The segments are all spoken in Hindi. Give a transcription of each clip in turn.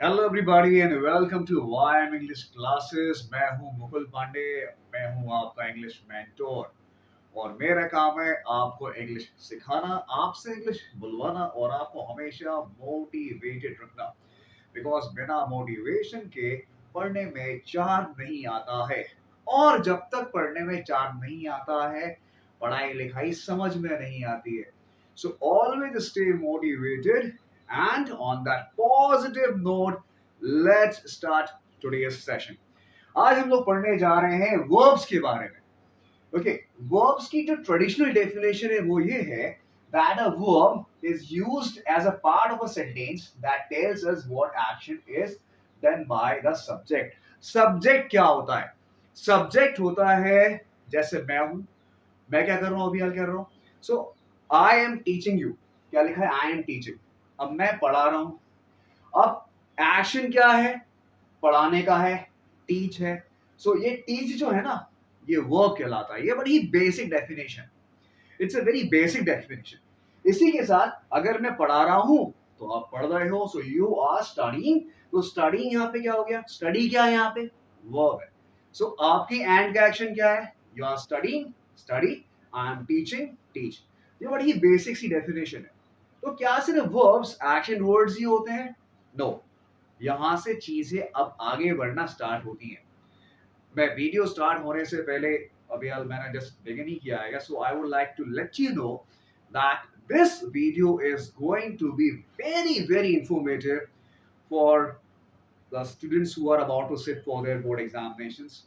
Hello everybody and welcome to Y English classes. मैं हूं मुकुल पांडे। मैं हूं आपका इंग्लिश मेंटोर और मेरा काम है आपको इंग्लिश सिखाना, आपसे इंग्लिश बुलवाना और आपको हमेशा मोटिवेटेड रखना। बिकॉज बिना मोटिवेशन के पढ़ने में चार नहीं आता है, और जब तक पढ़ने में चार नहीं आता है पढ़ाई लिखाई समझ में नहीं आती है। So always stay motivated and on that positive note let's start today's session. आज हम लोग पढ़ने जा रहे हैं वर्ब्स के बारे में। ओके, वर्ब्स की जो ट्रेडिशनल डेफिनेशन है वो ये है that a verb is used as a part of a sentence that tells us what action is done by the subject. Subject क्या होता है? Subject होता है जैसे मैं हूं, मैं क्या कर रहा हूं, अभी हाल कर रहा हूं। सो आई एम टीचिंग यू, क्या लिखा है? आई एम टीचिंग। अब मैं पढ़ा रहा हूं। अब एक्शन क्या है? पढ़ाने का है, टीच है। सो ये टीच जो है ना, ये वर्ब कहलाता है। ये बड़ी basic definition, it's a very basic definition. इसी के साथ अगर मैं पढ़ा रहा हूं तो आप पढ़ रहे हो, सो यू आर स्टडीइंग। तो स्टडीइंग यहाँ पे क्या हो गया? स्टडी क्या है? यहाँ पे वर्ब है। सो आपकी एंड का एक्शन क्या है? You are studying, study. I am teaching, teach. ये बड़ी बेसिक सी डेफिनेशन है। तो क्या सिर्फ वर्ब्स एक्शन वर्ड्स ही होते हैं? नो, यहां से चीजें अब आगे बढ़ना स्टार्ट होती हैं। मैं वीडियो स्टार्ट होने से पहले, अभी हाल मैंने जस्ट बिगिन ही किया है, so I would like to let you know that this video is going to be very very informative for the students who are about to sit for their board examinations.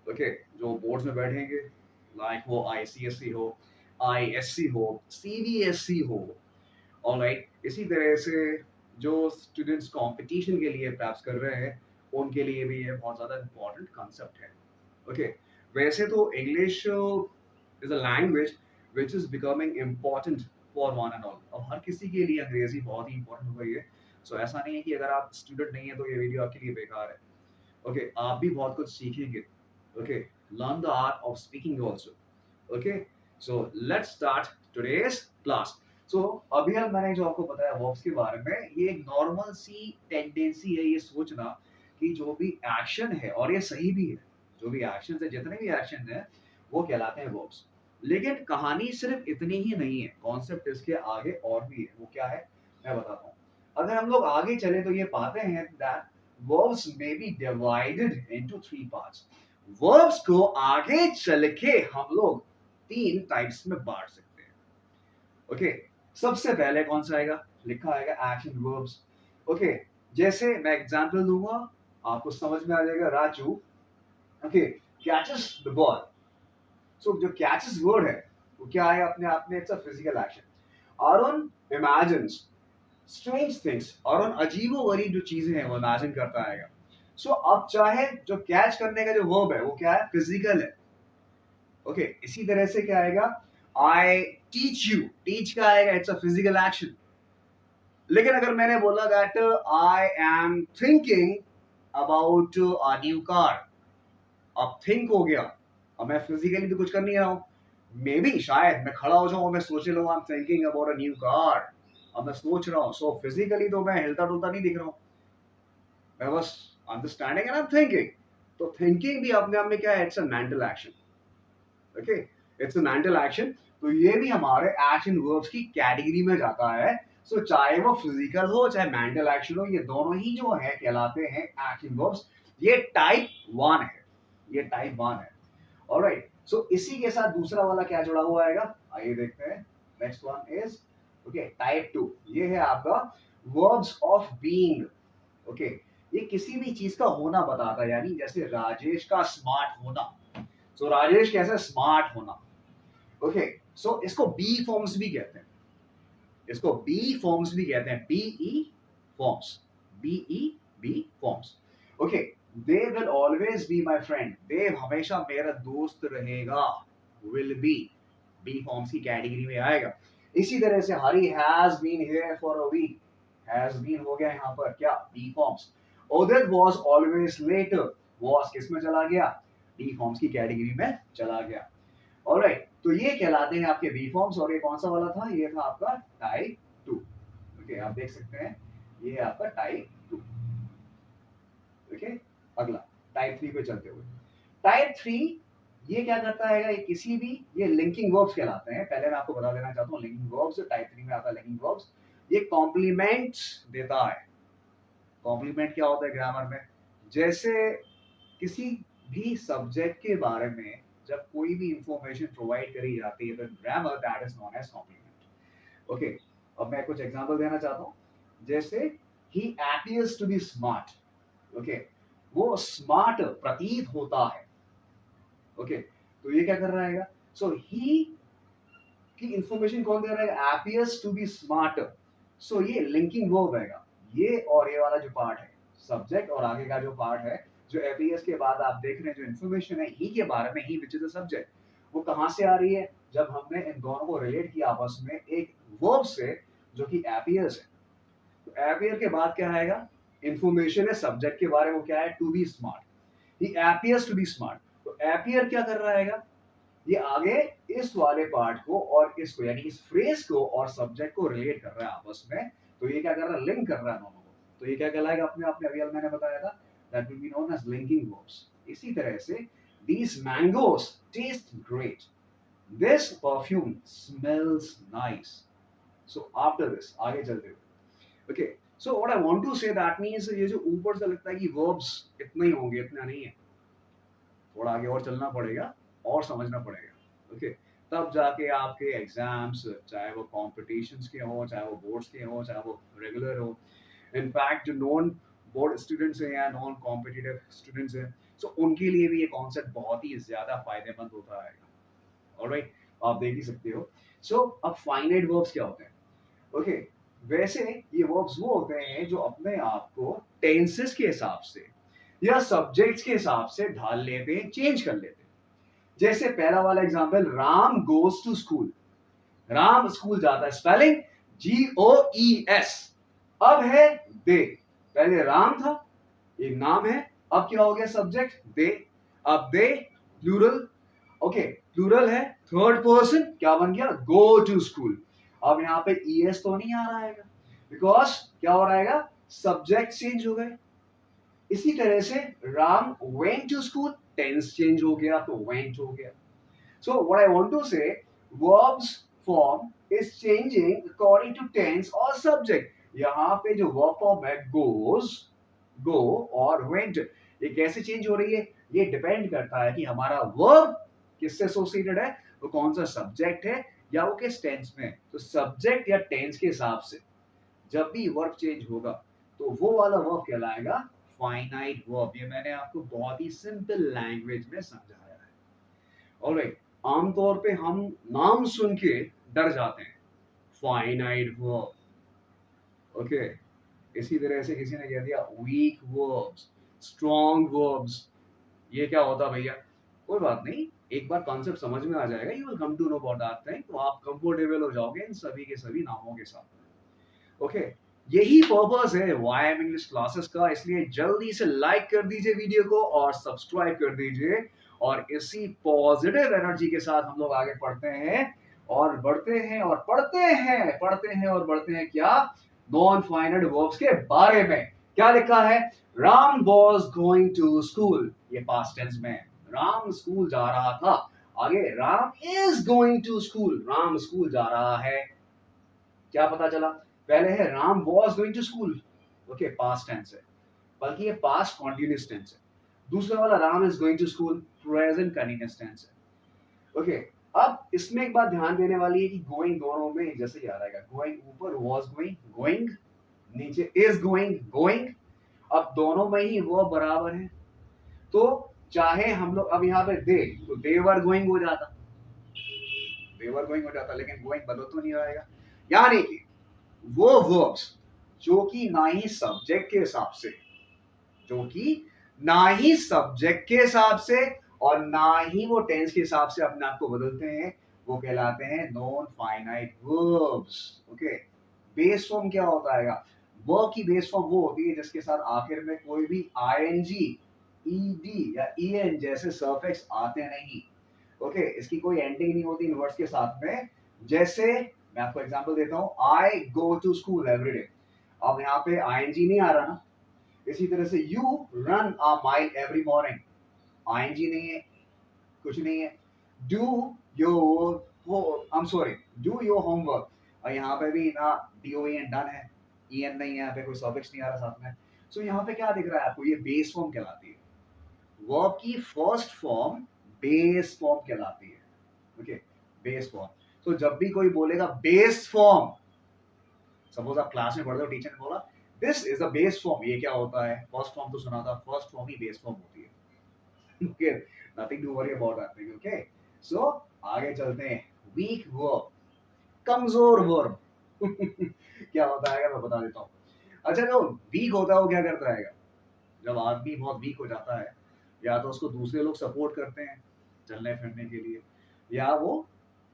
Okay, जो बोर्ड्स में बैठेंगे, लाइक वो आईसीएसई हो, आईएससी हो, सीबीएसई हो, ऑलराइट। इसी तरह से जो स्टूडेंट्स कंपटीशन के लिए प्रैप्स कर रहे हैं उनके लिए भी ये बहुत ज़्यादा इम्पोर्टेंट कंसेप्ट है। ओके, वैसे तो English is a language which is becoming important for one and all. अब हर किसी के लिए अंग्रेजी बहुत ही इंपॉर्टेंट हो गई है। सो ऐसा नहीं है कि अगर आप स्टूडेंट नहीं है तो ये वीडियो आपके लिए बेकार है। ओके, आप भी बहुत कुछ सीखेंगे। Okay, learn the art of speaking also. Okay, so let's start today's class. So अभी हम मैंने जो आपको बताया वर्ब्स के बारे में, ये एक नॉर्मल सी टेंडेंसी है ये सोचना कि जो भी एक्शन है, और ये सही भी है, जो भी एक्शन है, जितने भी एक्शन है वो कहलाते हैं वर्ब्स। लेकिन कहानी सिर्फ इतनी ही नहीं है, कॉन्सेप्ट इसके आगे और भी है। वो क्या है मैं बताता हूँ। अगर हम लोग आगे चले तो ये पाते हैं that verbs may be divided into three parts. verbs को आगे चल के हम लोग तीन टाइप्स में बांट सकते हैं। ओके, सबसे पहले कौन सा आएगा? लिखा आएगा एक्शन वर्ब्स। ओके, जैसे मैं एग्जांपल दूंगा, आपको समझ में आ जाएगा। Raju okay catches the ball. So जो कैचेस वर्ड है वो क्या है? अपने आप में it's a physical action. Arun imagines strange things, और उन अजीबो-गरीब जो चीजें हैं वो इमेजिन करता आएगा। सो अब चाहे जो कैच करने का जो वर्ब है वो क्या है? फिजिकल है। ओके, इसी तरह से क्या आएगा? आई टीच यू, टीच क्या आएगा? It's a physical action. लेकिन अगर मैंने बोला that I am thinking about a new car, अब थिंक हो गया, अब मैं फिजिकली भी कुछ कर नहीं रहा हूँ। मे बी शायद मैं खड़ा हो जाऊं और मैं सोचने लगूं I am thinking about a new car. अब मैं सोच रहा हूँ, सो फिजिकली तो मैं हिलता डुलता नहीं दिख रहा हूँ, मैं बस understanding and I am thinking. तो थिंकिंग भी अपने आप में क्या है? It's a mental action. Okay, it's a mental action. तो ये भी हमारे एक्शन वर्ब्स की कैटेगरी में जाता है। सो चाहे वो फिजिकल हो चाहे मेंटल एक्शन हो, ये दोनों ही जो है कहलाते हैं एक्शन वर्ब्स। ये टाइप 1 है, ये टाइप 1 है। ऑलराइट, सो इसी के साथ दूसरा वाला क्या जुड़ा हुआ आएगा? आइए देखते हैं। Next one is okay type 2। ये है आपका वर्ब्स ऑफ बीइंग। ओके, ये किसी भी चीज का होना बताता है, यानी जैसे राजेश का स्मार्ट होना। सो राजेश कैसे स्मार्ट होना। ओके, सो इसको बी फॉर्म्स भी कहते हैं, इसको बी फॉर्म्स भी कहते हैं, be forms, be be forms. Okay, they will always be my friend, Dev हमेशा मेरा दोस्त रहेगा, विल बी फॉर्म्स की कैटेगरी में आएगा। इसी तरह से Hari has been here for a week, has been हो गया यहाँ पर क्या? Be forms. Udit was always late, was किस में चला गया? डी फॉर्म्स की कैटेगरी में चला गया। ऑलराइट, तो ये कहलाते हैं आपके बी फॉर्म्स। और ये कौन सा वाला था? ये था आपका टाइप 2। ओके, आप देख सकते हैं ये है आपका टाइप 2। ओके, अगला टाइप 3 पे चलते हुए, टाइप 3 ये क्या करता है, ये किसी भी, ये लिंकिंग वर्ब्स कहलाते हैं। पहले मैं आपको बता देना चाहता हूँ, लिंकिंग वर्ब्स टाइप 3 में आता है। लिंकिंग वर्ब्स ये कॉम्प्लीमेंट्स देता है। कॉम्प्लीमेंट क्या होता है ग्रामर में, जैसे किसी भी सब्जेक्ट के बारे में जब कोई भी इंफॉर्मेशन प्रोवाइड करी जाती है तो grammar that is known as complement. Okay, अब मैं कुछ एग्जांपल देना चाहता हूँ, जैसे ही appears to be smart। Okay, वो स्मार्ट प्रतीत होता है। ओके, तो ये क्या कर रहा है, सो ही की इंफॉर्मेशन कौन दे रहा है, appears to be smarter। सो ये लिंकिंग वर्ब है, ये और ये वाला जो पार्ट है सब्जेक्ट और आगे का जो पार्ट है, जो appears के बाद आप देख रहे हैं जो इंफॉर्मेशन है ही के बारे में, ही विच इज द सब्जेक्ट, वो कहां से आ रही है, जब हमने इन दोनों को रिलेट किया आपस में एक वर्ब से जो कि appears है। तो appear के बाद क्या आएगा, इंफॉर्मेशन है सब्जेक्ट के बारे में, वो क्या है, टू बी स्मार्ट। ही appears to be smart। तो appear क्या कर रहा है, ये आगे इस वाले पार्ट को और इसको, यानी इस फ्रेज को और सब्जेक्ट को रिलेट कर रहा है आपस में। तो ये क्या कर रहा है, लिंक कर रहा है दोनों को। तो ये क्या कहलाएगा अपने आप में, अभी मैंने बताया था, that will be known as linking verbs. इसी तरह से these mangoes taste great, this perfume smells nice। so after this आगे चलते हुए, okay, so what I want to say that means ये जो ऊपर से लगता है कि verbs इतने ही होंगे, इतना नहीं है, थोड़ा आगे और चलना पड़ेगा और समझना पड़ेगा। ओके, तब जाके आपके एग्जाम्स, चाहे वो कॉम्पिटिशन्स के हो, चाहे वो बोर्ड्स के हो, चाहे वो रेगुलर हो, इनफैक्ट जो नॉन बोर्ड स्टूडेंट्स हैं या नॉन कॉम्पिटिटिव स्टूडेंट्स हैं, सो उनके लिए भी ये कॉन्सेप्ट बहुत ही ज्यादा फायदेमंद होता है। ऑलराइट, आप देख ही सकते हो। सो अब फाइनाइट वर्ब्स क्या होते हैं, ओके, वैसे ये वर्ब्स वो होते हैं जो अपने आप को टेंसेस के हिसाब से या सब्जेक्ट्स के हिसाब से ढाल लेते हैं, चेंज कर लेते हैं। जैसे पहला वाला example, Ram goes to school, Ram school जाता है, स्पेलिंग GOES। अब है दे, पहले राम था, एक नाम है, अब क्या हो गया, सब्जेक्ट दे। अब दे प्लूरल, ओके, प्लूरल है, थर्ड पर्सन, क्या बन गया, गो टू स्कूल। अब यहाँ पे ES तो नहीं आ रहा है, बिकॉज क्या हो रहा है, सब्जेक्ट चेंज हो गए। इसी तरह से Ram went to school, tense change हो गया तो went हो गया। So what I want to say, verbs form is changing according to tense और subject। यहाँ पे जो verb form है goes, go और went, ये कैसे चेंज हो रही है, ये डिपेंड करता है कि हमारा verb किससे एसोसिएटेड है, वो कौन सा सब्जेक्ट है या वो किस टेंस में है। तो सब्जेक्ट या टेंस के हिसाब से जब भी वर्ब चेंज होगा तो वो वाला वर्ब कहलाएगा फाइनाइट वर्ब। ये मैंने आपको बहुत ही सिंपल लैंग्वेज में समझाया है। ऑलराइट, आमतौर पे हम नाम सुन के डर जाते हैं, फाइनाइट वर्ब। ओके, इसी तरह से किसी ने कह दिया वीक वर्ब्स, स्ट्रॉन्ग वर्ब्स, ये क्या होता भैया, कोई बात नहीं, एक बार कॉन्सेप्ट समझ में आ जाएगा, you will come to know about that thing, तो आप कंफर्टेबल हो जाओगे इन सभी के सभी नामों के साथ। ओके, यही पर्पस है YM इंग्लिश क्लासेस का, इसलिए जल्दी से लाइक कर दीजिए वीडियो को और सब्सक्राइब कर दीजिए। और इसी पॉजिटिव एनर्जी के साथ हम लोग आगे पढ़ते हैं और बढ़ते हैं और पढ़ते हैं, पढ़ते हैं और बढ़ते हैं क्या, नॉन फाइनाइट वर्ब्स के बारे में। क्या लिखा है, Ram was going to school, ये पास्ट टेंस में, राम स्कूल जा रहा था। आगे Ram is going to school, Ram school जा रहा है। क्या पता चला, पहले है Ram was going to school, okay, past tense है, बल्कि ये पास्ट कॉन्टिन्यूअस टेंस है। दूसरा वाला Ram is going to school, present continuous tense है। ओके, अब इसमें एक बात ध्यान देने वाली है कि गोइंग दोनों में जैसे ही आ रहा है, गोइंग ऊपर वॉज गोइंग गोइंग, नीचे इज गोइंग गोइंग, अब दोनों में ही वो बराबर है। तो चाहे हम लोग अब यहाँ पे दे, तो दे वर गोइंग हो जाता, दे वर गोइंग हो जाता, लेकिन गोइंग बदल तो नहीं रहेगा। यानी कि वो वर्ब्स जो कि ना ही सब्जेक्ट के हिसाब से, जो कि ना ही सब्जेक्ट के हिसाब से और ना ही वो टेंस के हिसाब से अपने आप को बदलते हैं, वो कहलाते हैं non finite verbs. Okay, base form क्या होता है, वर्ब की बेस फॉर्म वो होती है जिसके साथ आखिर में कोई भी आईएनजी, ईडी या ईएन जैसे सफिक्स आते नहीं। ओके, इसकी कोई एंडिंग नहीं होती इन वर्ड्स के साथ में। जैसे मैं आपको एग्जांपल देता हूं, I go to school every day, अब यहाँ पे आईएनजी नहीं आ रहा ना, इसी तरह से you run a mile every morning, ING नहीं है, कुछ नहीं है। Do your I am sorry, do your homework, और यहाँ पे भी ना डीओएन डन है, ईएन नहीं है, यहाँ पे कोई सफिक्स नहीं आ रहा साथ में। सो यहाँ पे क्या दिख रहा है आपको, ये बेस फॉर्म कहलाती है। वर्ब की फर्स्ट फॉर्म बेस फॉर्म कहलाती है। Okay, base form. तो जब भी कोई बोलेगा बेस फॉर्म, सपोज आप क्लास में पढ़ते हो, टीचर ने बोला this is a base form, ये क्या होता है, फर्स्ट फॉर्म तो सुना था, फर्स्ट फॉर्म ही बेस फॉर्म होती है। Okay, nothing to worry about that thing. Okay, so आगे चलते हैं। वीक वर्ब, कमजोर वर्ब। क्या होता है मैं बता देता हूँ। अच्छा, जो वीक होता है वो क्या करता है, जब आदमी बहुत वीक हो जाता है, या तो उसको दूसरे लोग सपोर्ट करते हैं चलने फिरने के लिए, या वो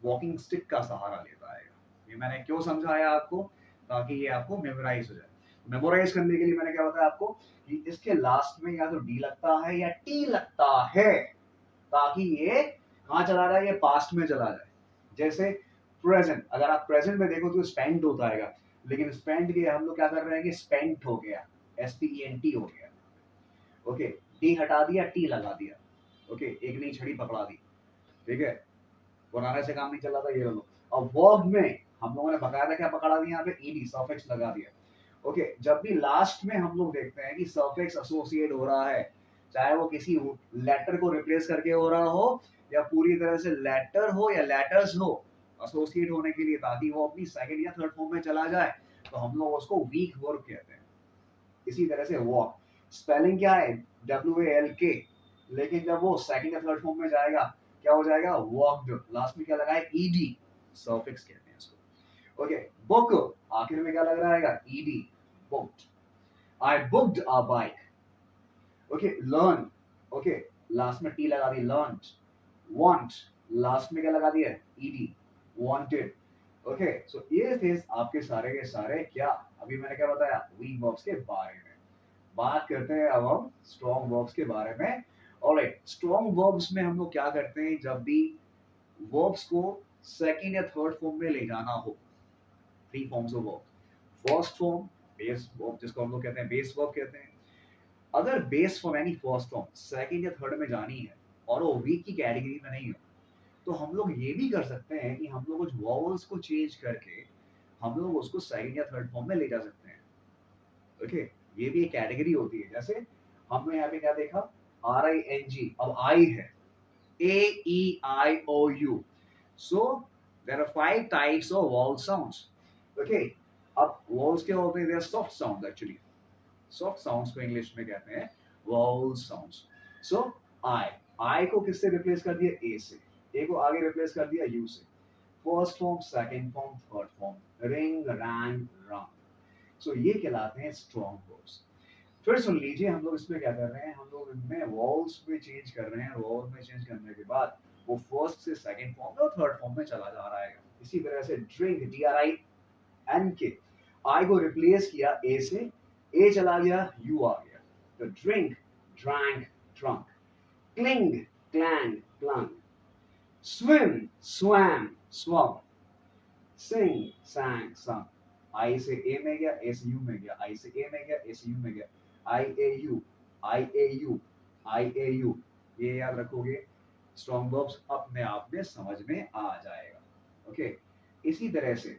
वॉकिंग स्टिक का सहारा लेता है। ये मैंने क्यों समझाया आपको, ताकि ये आपको मेमोराइज हो जाए। मेमोराइज करने के लिए मैंने क्या बताया आपको कि इसके लास्ट में या तो डी लगता है या टी लगता है, ताकि ये कहाँ चला जाए, ये पास्ट में चला जाए। जैसे प्रेजेंट, अगर आप प्रेजेंट में देखो तो स्पेंट होता है, लेकिन स्पेंट के हम लोग क्या कर रहे हैं कि स्पेंट हो गया, SPENT हो गया। ओके, डी हटा दिया, टी लगा दिया। ओके, एक नई छड़ी पकड़ा दी, ठीक है, बनाने से काम नहीं चल रहा था, ये लो। अब वर्ब में हम लोगों ने बकायदा क्या पकड़ा दिया, यहाँ पे ईडी सफिक्स लगा दिया। ओके, जब भी लास्ट में हम लोग देखते हैं कि सफिक्स एसोसिएट हो रहा है, चाहे वो किसी लेटर को रिप्लेस करके हो रहा हो, या पूरी तरह से लेटर हो या लेटर्स हो, एसोसिएट होने के लिए, ताकि वो अपनी सेकंड या थर्ड फॉर्म में चला जाए, तो हम लोग उसको वीक वर्ब कहते हैं। इसी तरह से वॉक, स्पेलिंग क्या है, WALK, लेकिन जब वो सेकंड या थर्ड फॉर्म में जाएगा, क्या हो जाएगा, वॉक्ड, लास्ट में क्या लगा है, ED, सफिक्स कहते हैं इसको। ओके, बुक, आखिर में क्या लग रहा है, ED, booked, I booked a bike. Okay, learn, okay, last में टी लगा दी, लर्नड। वांट, लास्ट में क्या लगा दिया, ED, वांटेड। ओके, सो ये थे आपके सारे के सारे क्या, अभी मैंने क्या बताया, वीक वर्ब्स के बारे में। बात करते हैं अब हम स्ट्रॉन्ग वर्ब्स के बारे में। ऑलराइट, स्ट्रॉन्ग वर्ब्स में हम लोग क्या करते हैं, जब भी वर्ब्स को सेकंड या थर्ड फॉर्म में ले जाना हो, three forms of verb. First form base verb, जिसको हम लोग कहते हैं बेस वर्ब कहते हैं। अगर बेस फॉर्म यानी फर्स्ट फॉर्म सेकंड या थर्ड में जानी है और वो वीक की कैटेगरी में नहीं है, तो हम लोग ये भी कर सकते हैं कि हम लोग उस वॉवल्स को चेंज करके हम लोग उसको सेकंड या थर्ड फॉर्म में ले जा सकते हैं। ओके, ये भी एक कैटेगरी होती है। जैसे हमने यहाँ पे क्या देखा, RING, अब आई है, AEIOU। So there are 5 types of vowel sounds. Okay, अब वॉवल्स क्या होते हैं, they are soft sound actually. Soft sounds को इंग्लिश में कहते हैं वॉवल साउंड्स। सो आई को किससे रिप्लेस कर दिया, ए से, ए को आगे रिप्लेस कर दिया यू से। First form, second form, third form, ring, wrong, रंग। सो ये कहलाते हैं स्ट्रॉन्ग वर्ब्स। फिर सुन लीजिए, हम लोग इसमें क्या कर रहे हैं, हम लोग इनमें वॉवल्स में चेंज कर रहे हैं। वॉवल में चेंज करने के बाद वो फर्स्ट से सेकंड फॉर्म में और थर्ड फॉर्म में चला जा रहा है। इसी तरह से ड्रिंक, DRINK, आई को रिप्लेस किया ए से, ए चला गया, यू आ गया, तो drink, drank, drunk. Cling, clang, clung. Swim, swam, swum. Sing, sang, sung। I से ए में गया, ए से यू में गया, आई से ए में गया, ए से यू में गया। IAU, IAU, IAU। ये याद रखोगे, स्ट्रॉन्ग वर्ब्स अपने आप में समझ में आ जाएगा। ओके, इसी तरह से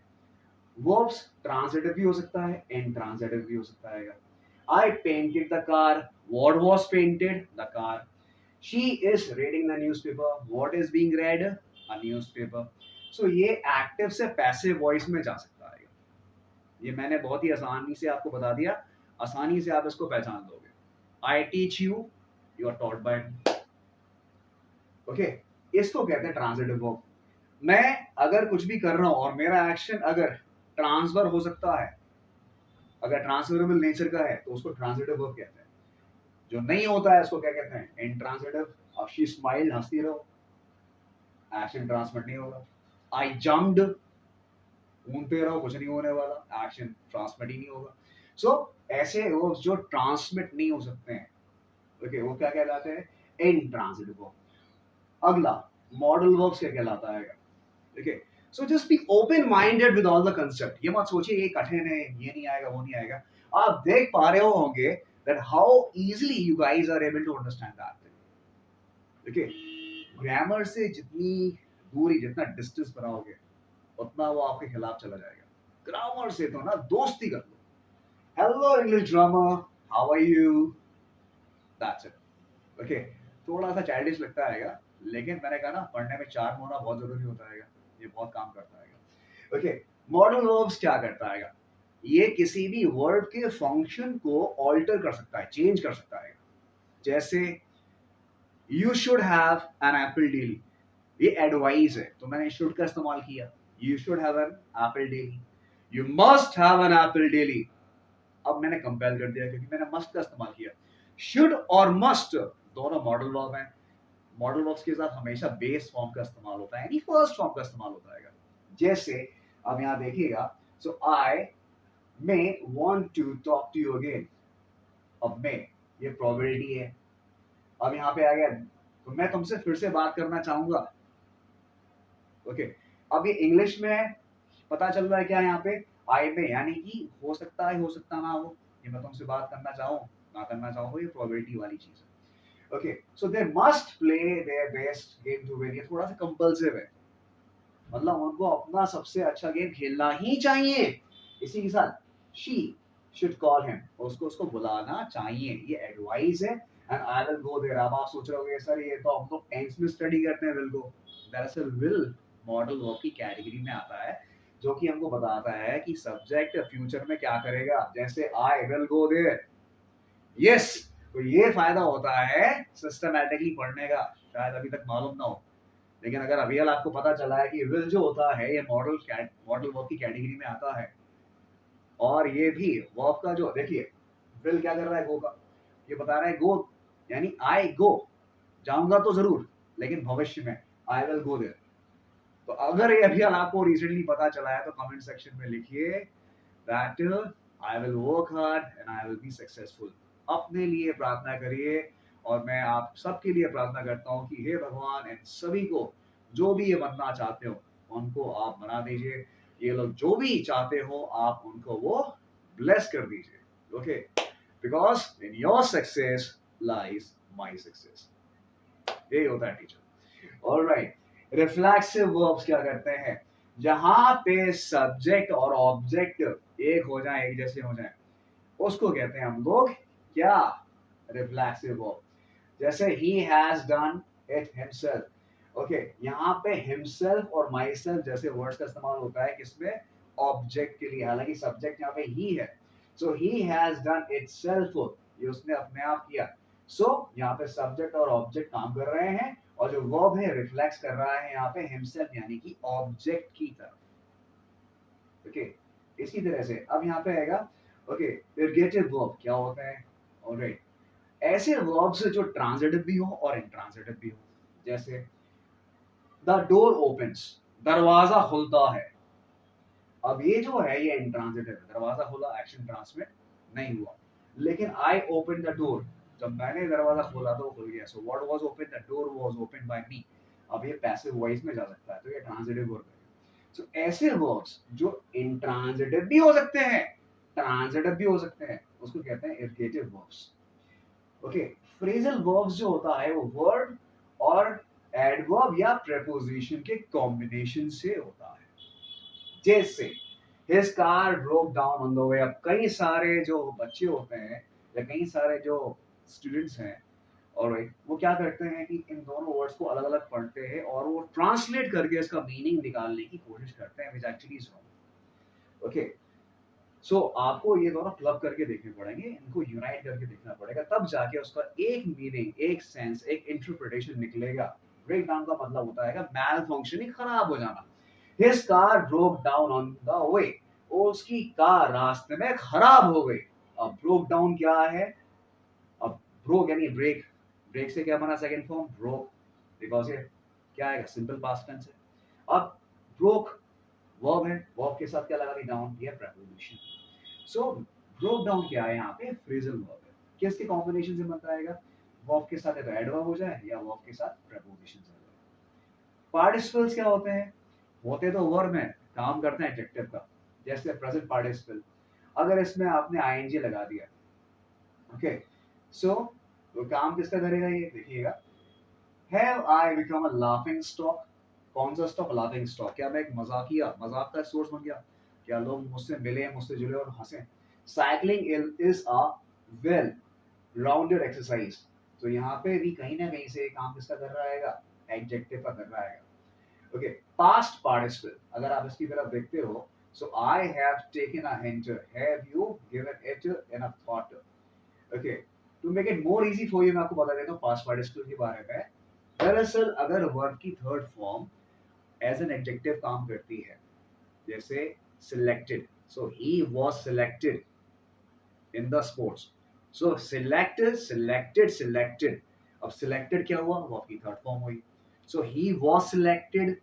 वर्ब्स ट्रांजिटिव भी हो सकता है, इंट्रांजिटिव भी हो सकता है। I painted the car, what was painted, the car. She is reading the newspaper, what is being read, a newspaper. So ये एक्टिव से पैसिव वॉइस में जा सकता है। ये मैंने बहुत ही आसानी से आपको बता दिया, आसानी से आप इसको पहचान लोगे। I teach you, you are taught by me. Okay, इसको कहते हैं ट्रांजिटिव वर्ब। मैं अगर कुछ भी कर रहा हूं और मेरा एक्शन अगर ट्रांसफर हो सकता है, अगर ट्रांसफरेबल नेचर का है, तो उसको ट्रांजिटिव वर्ब कहते हैं। जो नहीं होता है उसको क्या कहते हैं, इंट्रांजिटिव। अब शी स्माइल, हंसती रहो, एक्शन ट्रांसमिट नहीं होगा। आई जम्प्ड, घूमते रहो, कुछ नहीं होने वाला, एक्शन ट्रांसमिट ही नहीं होगा। सो ऐसे वर्ब्स जो ट्रांसमिट नहीं हो सकते हैं, ओके, वो क्या कहलाते हैं, इंट्रांजिटिव वर्ब। अगला मॉडल वर्ब्स क्या कहलाता है, okay. So just be open minded with all the concept. ये मत सोचिए ये कठिन है, ये नहीं आएगा, वो नहीं आएगा। आप देख पा रहे हो होंगे that how easily you guys are able to understand that thing. Okay, grammar से जितनी दूरी, जितना डिस्टेंस बनाओगे उतना वो आपके खिलाफ चला जाएगा. ग्रामर से तो ना दोस्ती कर लो. Hello English grammar, how are you, that's it. Okay, थोड़ा सा चाइल्डिश लगता है, लेकिन मैंने कहा ना पढ़ने में चार्म होना बहुत जरूरी होता है. ये बहुत काम करता है. ओके, मॉडल वर्ब्स क्या करता है? ये किसी भी वर्ब के फंक्शन को ऑल्टर कर सकता है, चेंज कर सकता है. जैसे you should have an apple daily, ये एडवाइस है तो मैंने शुड का इस्तेमाल किया. You should have an apple daily. You must have an apple daily, अब मैंने कंपेल कर दिया क्योंकि मैंने मस्ट का इस्तेमाल किया. शुड और मस्ट दोनों मॉडल वर्ब हैं. मॉडल वर्ब्स के साथ हमेशा बेस फॉर्म का इस्तेमाल होता है, यानी फर्स्ट फॉर्म का इस्तेमाल होता है. जैसे अब यहाँ देखिएगा, so I may want to talk to you again. अब मे ये प्रोबेबिलिटी है. अब यहाँ पे आ गया तो मैं तुमसे फिर से बात करना चाहूंगा. ओके, अब ये इंग्लिश में पता चल रहा है क्या यहाँ पे, आई में, यानी कि हो सकता है, हो सकता ना हो. ये मैं तुमसे बात करना चाहूँ ना करना चाहूँ, ये प्रोबेबिलिटी वाली चीज है. Okay, so they must play their best game to win, ये थोड़ा सा कंपल्सिव है, मतलब उनको अपना सबसे अच्छा गेम खेलना ही चाहिए. इसी के साथ शी शुड कॉल हिम, उसको बुलाना चाहिए, ये एडवाइस है. And I will go there. अब आप सोच रहे होंगे सर ये तो हम तो टेंस में स्टडी करते हैं विल को. दरअसल विल मॉडल वर्ब की कैटेगरी में आता है, जो कि हमको बताता है कि सब्जेक्ट फ्यूचर में क्या करेगा. जैसे I will go there, yes. तो ये फायदा होता है सिस्टमैटिकली पढ़ने का, शायद अभी तक मालूम ना हो, लेकिन अगर अभी आपको पता चला है कि विल जो होता है ये मॉडल वर्ब की कैटेगरी में आता है. और ये भी वर्ब का जो देखिए, विल क्या कर रहा है, गो का, ये बता रहा है गो, यानी आई गो, जाऊंगा तो जरूर, लेकिन भविष्य में आई विल गो देयर. तो अगर ये अभी आपको रिसेंटली पता चला है तो कमेंट सेक्शन में लिखिए that I will work hard and I will be successful. अपने लिए प्रार्थना करिए, और मैं आप सबके लिए प्रार्थना करता हूँ कि हे भगवान, इन सभी को जो भी ये बनना चाहते हो उनको आप बना दीजिए. ये लोग जो भी चाहते हो आप उनको वो ब्लेस कर दीजिए. Okay, because in your success lies my success. यही होता है टीचर. ऑलराइट, रिफ्लेक्सिव वर्ब्स क्या करते हैं? जहां पे सब्जेक्ट और ऑब्जेक्ट एक हो जाए, एक जैसे हो जाए, उसको कहते हैं हम लोग क्या, रिफ्लेक्सिव वर्ब. जैसे he has done it himself. Okay, यहाँ पे himself और myself जैसे वर्ड्स का इस्तेमाल होता है किसमें, ऑब्जेक्ट के लिए, हालांकि सब्जेक्ट यहाँ पे he है. so he has done itself, ये उसने अपने आप किया. यहाँ पे सब्जेक्ट और ऑब्जेक्ट काम कर रहे हैं, और जो वर्ब है रिफ्लेक्स कर रहा है यहाँ पे himself यानी कि ऑब्जेक्ट की तरफ. ओके, इसी तरह से अब यहाँ पे आएगा. ओके, इरगेटिव वर्ब क्या होता है? ऑलराइट, ऐसे वर्ब्स जो ट्रांजिटिव भी हो और इंट्रांजिटिव भी हो. जैसे द डोर ओपन्स, दरवाजा खुलता है. अब ये जो है ये इंट्रांजिटिव है, दरवाजा खुला, एक्शन ट्रांसमिट नहीं हुआ. लेकिन आई ओपन द डोर, जब मैंने दरवाजा खोला तो वो खुल गया. So what was open, the door was open by me. अब ये पैसिव वॉइस में जा सकता है, तो ये ट्रांजिटिव वर्ब है. सो ऐसे वर्ब्स जो इंट्रांजिटिव भी हो सकते हैं, ट्रांजिटिव भी हो सकते हैं, उसको कहते हैं इरगेटिव वर्ब्स. ओके, फ्रेजल वर्ब्स जो होता है वो वर्ड और एडवर्ब या प्रेपोजिशन के कॉम्बिनेशन से होता है. जैसे his car broke down on the way. अब कई सारे जो बच्चे होते हैं या कई सारे जो स्टूडेंट्स हैं, और वो क्या करते हैं कि इन दोनों वर्ड्स को अलग अलग पढ़ते हैं और वो ट्रांसलेट करके इसका मीनिंग निकालने की कोशिश करते हैं, which actually is wrong. Okay, आपको ये दोनों क्लब करके देखने पड़ेंगे, इनको यूनाइट करके देखना पड़ेगा, तब जाके उसका एक मीनिंग, एक सेंस, एक इंटरप्रिटेशन निकलेगा. ब्रेक डाउन का मतलब होता है मैल फंक्शनिंग, खराब हो जाना. His car broke down on the way, उसकी कार रास्ते में खराब हो गई. अब ब्रोक डाउन क्या है? अब ब्रोक यानी ब्रेक, ब्रेक से क्या बना सेकंड फॉर्म, ब्रोक, बिकॉज ये क्या है, सिंपल पास्ट टेंस है. अब ब्रोक वर्ब है, वर्ब के साथ क्या लगा दी, डाउन, ये प्रेपोजिशन. ब्रोक डाउन क्या है यहाँ पे, फ्रेजल वर्ब है. किसके कॉम्बिनेशन से बनता है? वर्ब के साथ तो एडवर्ब हो जाए या वर्ब के साथ प्रेपोजिशन हो जाए. पार्टिसिपल्स क्या होते हैं? होते तो वर्ब में, काम करते हैं एडजेक्टिव का. जैसे प्रेजेंट पार्टिसिपल, अगर इसमें आपने आईएनजी लगा दिया, ओके, सो वो काम किसका करेगा ये देखिएगा। Have I become a laughing stock? कौन सा स्टॉक? Laughing stock. क्या मैं एक मजाकिया, मजाक का सोर्स बन गया? क्या लोग मुझसे मिले, मुझसे जुड़े और हंसे? Cycling is a well rounded exercise. तो यहाँ पे भी कहीं ना कहीं से काम किसका कर रहा है? एडजेक्टिव का कर रहा है। ओके, पास्ट पार्टिसिपल अगर आप इसकी तरफ देखते हो, so I have taken a hint, have you given it enough thought? Okay, to make it more easy for you मैं आपको बता देता हूँ पास्ट पार्टिसिपल के बारे में। दरअसल अगर वर्ब की third form as an adjective काम करती है, जैसे selected, so he was selected in the sports, so selected selected selected, अब सिलेक्टेड क्या हुआ? वो आपकी थर्ड फॉर्म हुई। सो ही वाज सिलेक्टेड,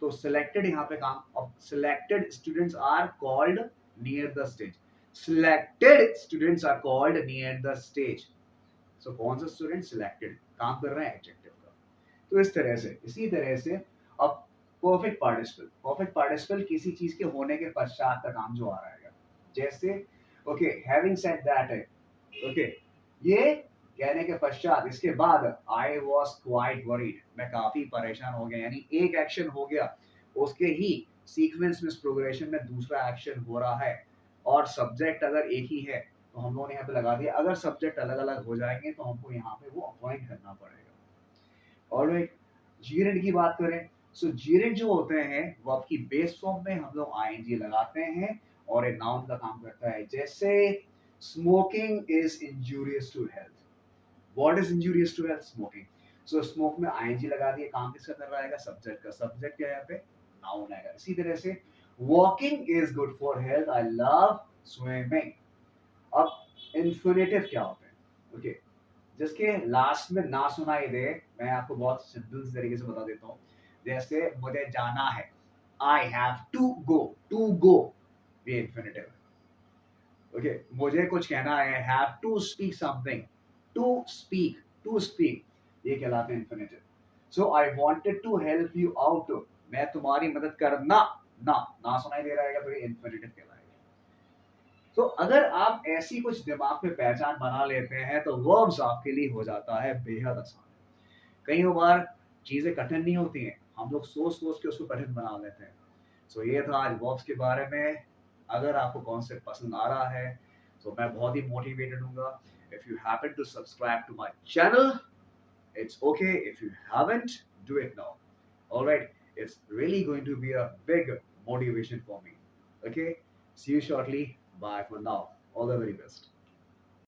तो सिलेक्टेड यहाँ पे काम। अब selected students are called near the stage, selected students are called near the stage. So कौन सा स्टूडेंट? सिलेक्टेड, काम कर रहा है एडजेक्टिव का। तो इस तरह से, इसी तरह से अब परफेक्ट पार्टिसिपल, परफेक्ट पार्टिसिपल किसी चीज के होने के पश्चात का काम जो आ रहा है, जैसे okay having said that, okay ये कहने के पश्चात, इसके बाद आई वॉज क्वाइट वरीड, मैं काफी परेशान हो गया, यानी एक एक्शन हो गया, उसके ही सीक्वेंस में प्रोग्रेशन में दूसरा एक्शन हो रहा है, और सब्जेक्ट अगर एक ही है तो हम लोगों ने यहाँ पे लगा दिया। अगर सब्जेक्ट अलग अलग हो जाएंगे तो हमको यहाँ पे वो अपॉइंट करना पड़ेगा। और एक जीरेंट की बात करें, सो जीरेंट जो होते हैं वो आपकी बेस फॉर्म में हम लोग आईएनजी लगाते हैं और एक नाउन का काम करता है। जैसे smoking is injurious to health. What is injurious to health? Smoking. So smoke में आईएनजी लगा दिए, काम किसका कर रहा है? सब्जेक्ट का। सब्जेक्ट क्या है यहाँ पे? नाउन आएगा। इसी तरह से walking is good for health, I love swimming. अब इन्फिनेटिव क्या होते हैं? ओके, जिसके लास्ट में ना सुनाई दे, मैं आपको बहुत सिंपल तरीके से बता देता हूँ। जैसे मुझे जाना है, I have to go, to go ये इन्फिनेटिव है। ओके, मुझे कुछ कहना है, have to speak something, to speak ये कहलाते हैं infinitive. So I wanted to help you out, मैं तुम्हारी मदद करना, ना सुनाई दे रहा है तो ये इन्फिनेटिव कहलाएगा। तो अगर आप ऐसी कुछ दिमाग में पहचान बना लेते हैं तो वर्ब्स आपके लिए हो जाता है बेहद आसान। कई बार चीजें कठिन नहीं होती हैं, हम लोग सोच सोच के उसको कठिन बना लेते हैं। सो ये था आज वर्ब्स के बारे में। अगर आपको कॉन्सेप्ट पसंद आ रहा है तो मैं बहुत ही मोटिवेटेड हूँ। If you happen to subscribe to my channel, it's okay. If you haven't, do it now. All right, it's really going to be a big motivation for me. Okay, see you shortly. Bye for now. All the very best.